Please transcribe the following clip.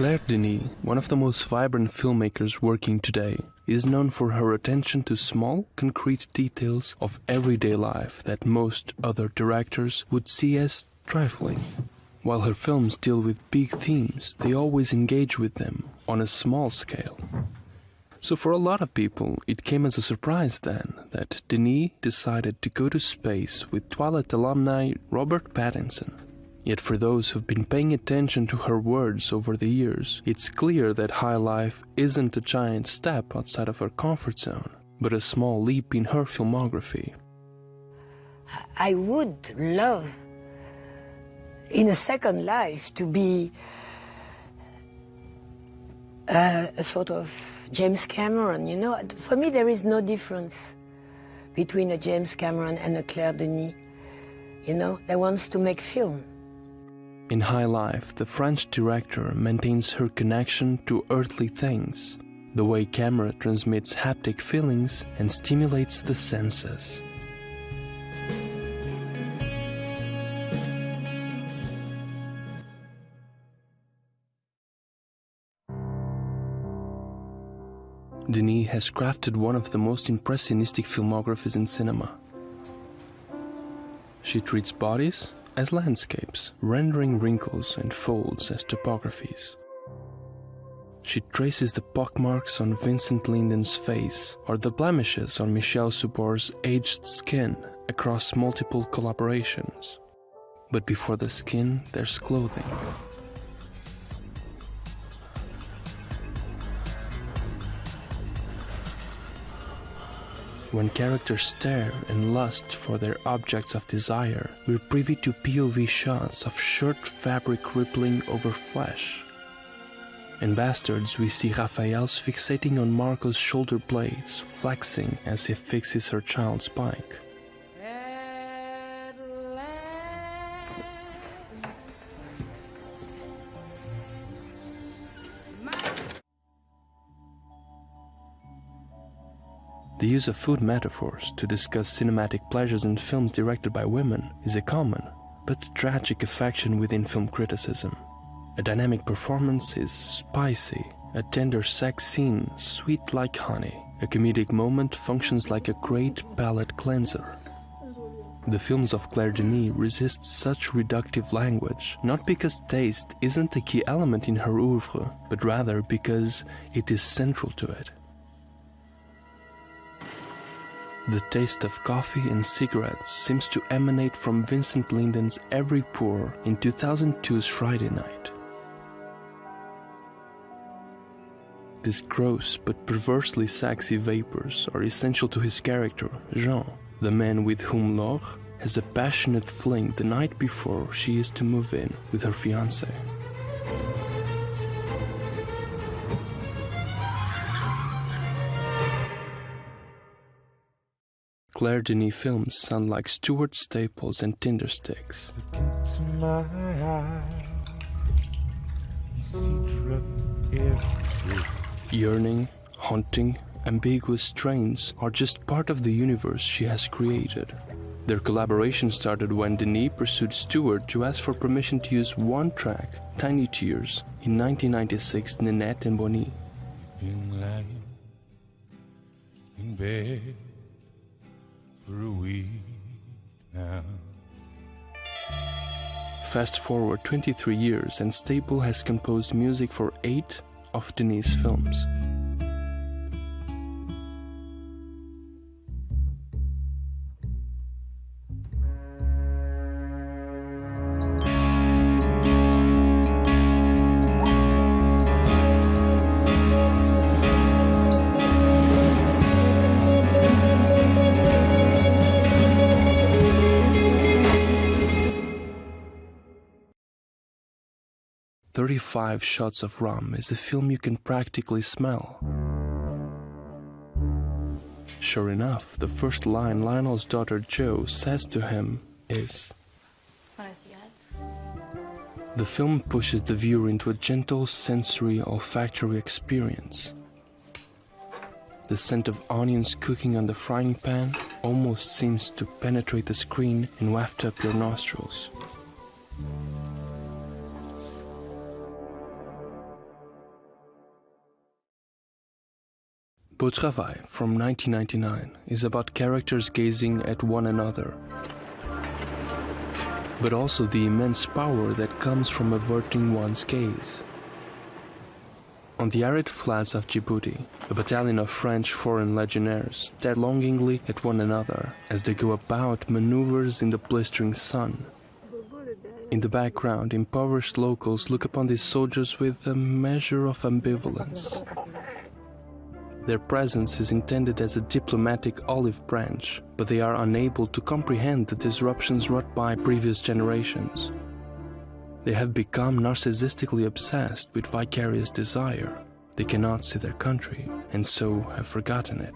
Claire Denis, one of the most vibrant filmmakers working today, is known for her attention to small, concrete details of everyday life that most other directors would see as trifling. While her films deal with big themes, they always engage with them on a small scale. So for a lot of people, it came as a surprise then that Denis decided to go to space with Twilight alumni Robert Pattinson. Yet for those who've been paying attention to her words over the years, it's clear that high life isn't a giant step outside of her comfort zone, but a small leap in her filmography. I would love, in a second life, to be a sort of James Cameron, you know. For me, there is no difference between a James Cameron and a Claire Denis, you know, that wants to make film. In High Life, the French director maintains her connection to earthly things, the way camera transmits haptic feelings and stimulates the senses. Denis has crafted one of the most impressionistic filmographies in cinema. She treats bodies as landscapes, rendering wrinkles and folds as topographies. She traces the pockmarks on Vincent Linden's face or the blemishes on Michel Subor's aged skin across multiple collaborations. But before the skin, there's clothing. When characters stare and lust for their objects of desire, we're privy to POV shots of shirt fabric rippling over flesh. In Bastards, we see Raphael's fixating on Marco's shoulder blades, flexing as he fixes her child's bike. The use of food metaphors to discuss cinematic pleasures in films directed by women is a common, but tragic affection within film criticism. A dynamic performance is spicy, a tender sex scene sweet like honey, a comedic moment functions like a great palate cleanser. The films of Claire Denis resist such reductive language, not because taste isn't a key element in her oeuvre, but rather because it is central to it. The taste of coffee and cigarettes seems to emanate from Vincent Linden's every pore in 2002's Friday Night. These gross but perversely sexy vapors are essential to his character, Jean, the man with whom Laure has a passionate fling the night before she is to move in with her fiancé. Claire Denis films sound like Stuart Staples and Tinder sticks. Yearning, haunting, ambiguous strains are just part of the universe she has created. Their collaboration started when Denis pursued Stuart to ask for permission to use one track, Tiny Tears, in 1996 Ninette and Bonnie. Been lying in bed for a week now. Fast forward 23 years and Staple has composed music for 8 of Denis' films. "35 Shots of Rum" is a film you can practically smell. Sure enough, the first line Lionel's daughter Jo says to him is, the film pushes the viewer into a gentle sensory olfactory experience. The scent of onions cooking on the frying pan almost seems to penetrate the screen and waft up your nostrils. Beau Travail from 1999 is about characters gazing at one another, but also the immense power that comes from averting one's gaze. On the arid flats of Djibouti, a battalion of French foreign legionnaires stare longingly at one another as they go about maneuvers in the blistering sun. In the background, impoverished locals look upon these soldiers with a measure of ambivalence. Their presence is intended as a diplomatic olive branch, but they are unable to comprehend the disruptions wrought by previous generations. They have become narcissistically obsessed with vicarious desire. They cannot see their country, and so have forgotten it.